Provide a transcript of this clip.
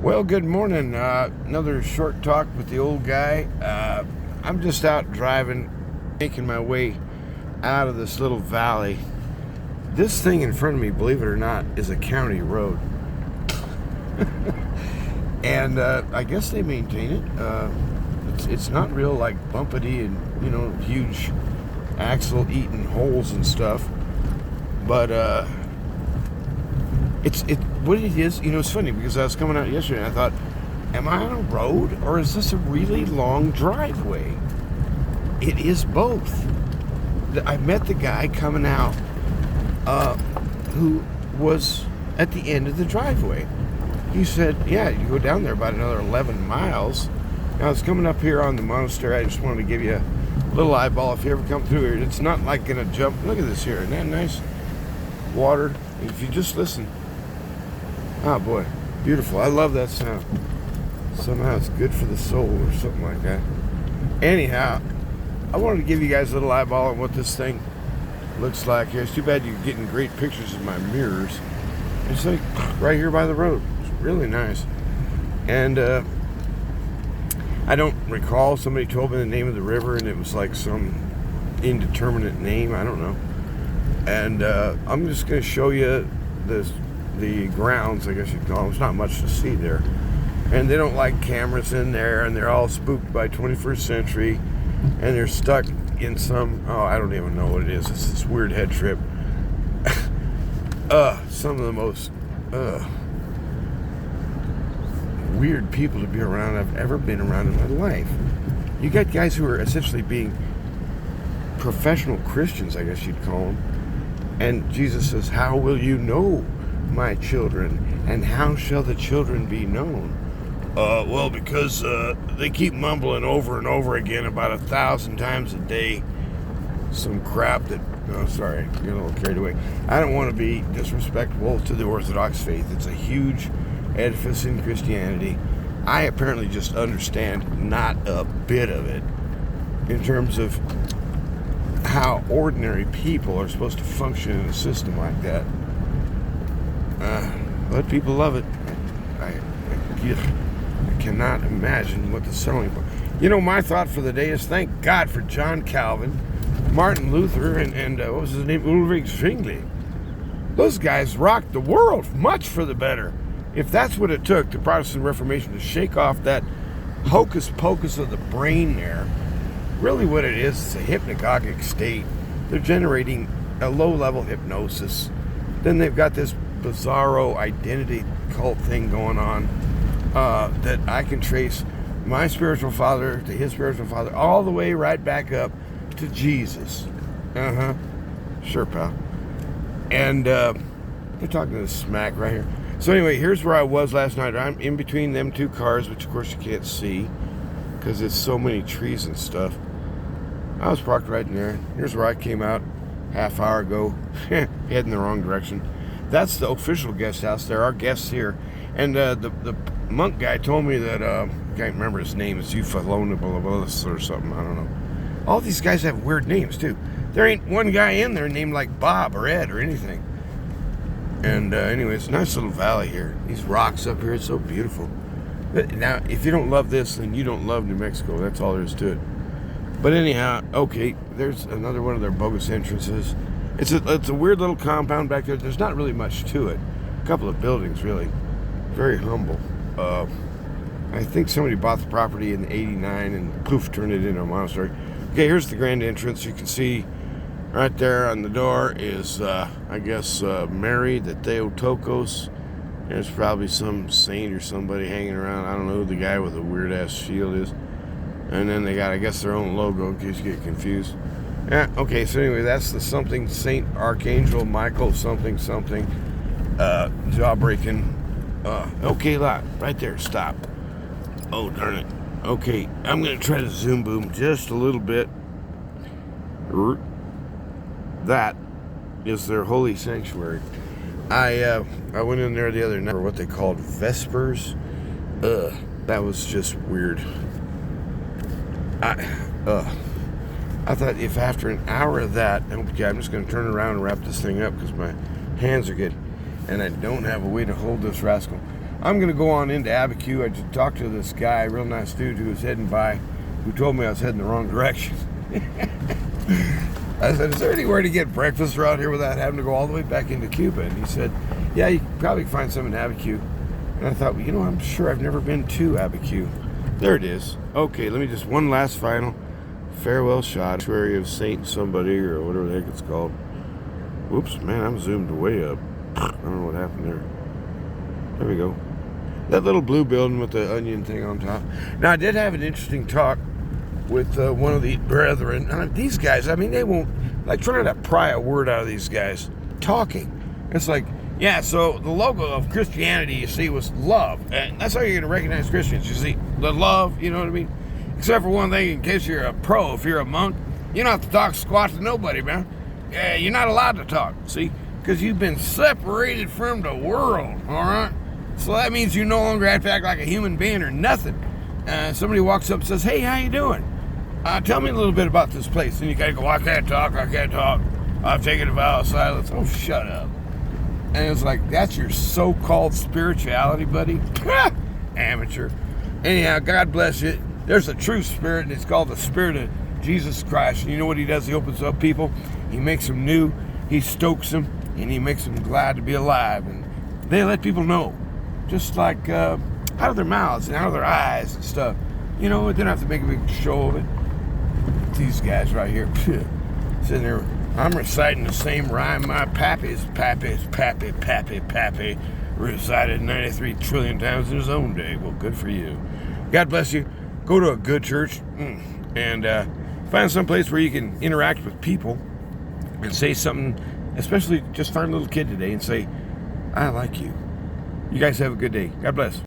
Well, good morning. Another short talk with the old guy. I'm just out driving, making my way out of this little valley. This thing in front of me, believe it or not, is a county road. And I guess they maintain it. It's not real like bumpity and, huge axle-eating holes and stuff. But it's what it is. It's funny because I was coming out yesterday and I thought, am I on a road or is this a really long driveway? It is both. I met the guy coming out who was at the end of the driveway. He said, yeah, you go down there about another 11 miles. Now, I was coming up here on the monastery. I just wanted to give you a little eyeball if you ever come through here. It's not like going to jump. Look at this here. Isn't that nice? Water. If you just listen. Oh, boy. Beautiful. I love that sound. Somehow it's good for the soul or something like that. Anyhow, I wanted to give you guys a little eyeball on what this thing looks like here. It's too bad you're getting great pictures of my mirrors. It's like right here by the road. It's really nice. And I don't recall. Somebody told me the name of the river, and it was like some indeterminate name. I don't know. And I'm just going to show you the grounds, I guess you'd call them. There's not much to see there. And they don't like cameras in there, and they're all spooked by 21st century, and they're stuck in some, I don't even know what it is. It's this weird head trip. Some of the most weird people to be around I've ever been around in my life. You got guys who are essentially being professional Christians, I guess you'd call them. And Jesus says, how will you know my children? And how shall the children be known? Well, because they keep mumbling over and over again about 1,000 times a day some crap that, sorry, get a little carried away. I don't want to be disrespectful to the Orthodox faith. It's a huge edifice in Christianity. I apparently just understand not a bit of it in terms of how ordinary people are supposed to function in a system like that. But people love it. I cannot imagine what the selling point. My thought for the day is thank God for John Calvin, Martin Luther, and what was his name? Ulrich Zwingli. Those guys rocked the world much for the better. If that's what it took, the Protestant Reformation, to shake off that hocus pocus of the brain there, really what it is a hypnagogic state. They're generating a low-level hypnosis. Then they've got this bizarro identity cult thing going on that I can trace my spiritual father to his spiritual father all the way right back up to Jesus. Sure, pal. And they're talking this smack right here. So anyway, here's where I was last night. I'm in between them two cars, which of course you can't see because there's so many trees and stuff. I was parked right in there. Here's where I came out half hour ago, heading the wrong direction. That's the official guest house. There are guests here. And the monk guy told me that, I can't remember his name, it's Euphalonibus or something, I don't know. All these guys have weird names too. There ain't one guy in there named like Bob or Ed or anything. And anyway, it's a nice little valley here. These rocks up here, it's so beautiful. But now, if you don't love this, then you don't love New Mexico. That's all there is to it. But anyhow, okay, there's another one of their bogus entrances. It's a weird little compound back there. There's not really much to it. A couple of buildings, really. Very humble. I think somebody bought the property in '89 and poof, turned it into a monastery. Okay, here's the grand entrance. You can see right there on the door is, I guess, Mary, the Theotokos. There's probably some saint or somebody hanging around. I don't know who the guy with the weird-ass shield is. And then they got, I guess, their own logo in case you get confused. Yeah, okay, so anyway, that's the something Saint Archangel Michael something jawbreaking. Okay, lot, right there, stop. Oh, darn it. Okay, I'm going to try to zoom boom just a little bit. That is their holy sanctuary. I went in there the other night for what they called Vespers. That was just weird. I thought if after an hour of that, okay, I'm just going to turn around and wrap this thing up because my hands are good, and I don't have a way to hold this rascal. I'm going to go on into Abiquiu. I just talked to this guy, a real nice dude who was heading by, who told me I was heading the wrong direction. I said, is there anywhere to get breakfast around here without having to go all the way back into Cuba? And he said, yeah, you can probably find some in Abiquiu. And I thought, well, you know, I'm sure I've never been to Abiquiu. There it is. Okay, let me just, one last final farewell shot. Sanctuary of Saint somebody, or whatever the heck it's called. Whoops, man, I'm zoomed way up. I don't know what happened there. There we go. That little blue building with the onion thing on top. Now, I did have an interesting talk with one of the brethren. These guys, I mean, they won't, like, trying to pry a word out of these guys. Talking. It's like, yeah, so the logo of Christianity, you see, was love. And that's how you're going to recognize Christians. You see, the love, you know what I mean? Except for one thing, in case you're a pro, if you're a monk, you don't have to talk squat to nobody, man. Yeah, you're not allowed to talk, see? Because you've been separated from the world, all right? So that means you no longer have to act like a human being or nothing. Somebody walks up and says, hey, how you doing? Tell me a little bit about this place. And you got to go, I can't talk. I've taken a vow of silence. Oh, shut up. And it's like, that's your so-called spirituality, buddy? Amateur. Anyhow, God bless you. There's a true spirit, and it's called the Spirit of Jesus Christ. And you know what he does? He opens up people. He makes them new. He stokes them, and he makes them glad to be alive. And they let people know, just like out of their mouths and out of their eyes and stuff. You know, they don't have to make a big show of it. These guys right here, sitting there, I'm reciting the same rhyme my pappy recited 93 trillion times in his own day. Well, good for you. God bless you. Go to a good church and find some place where you can interact with people and say something, especially just find a little kid today and say, I like you. You guys have a good day. God bless.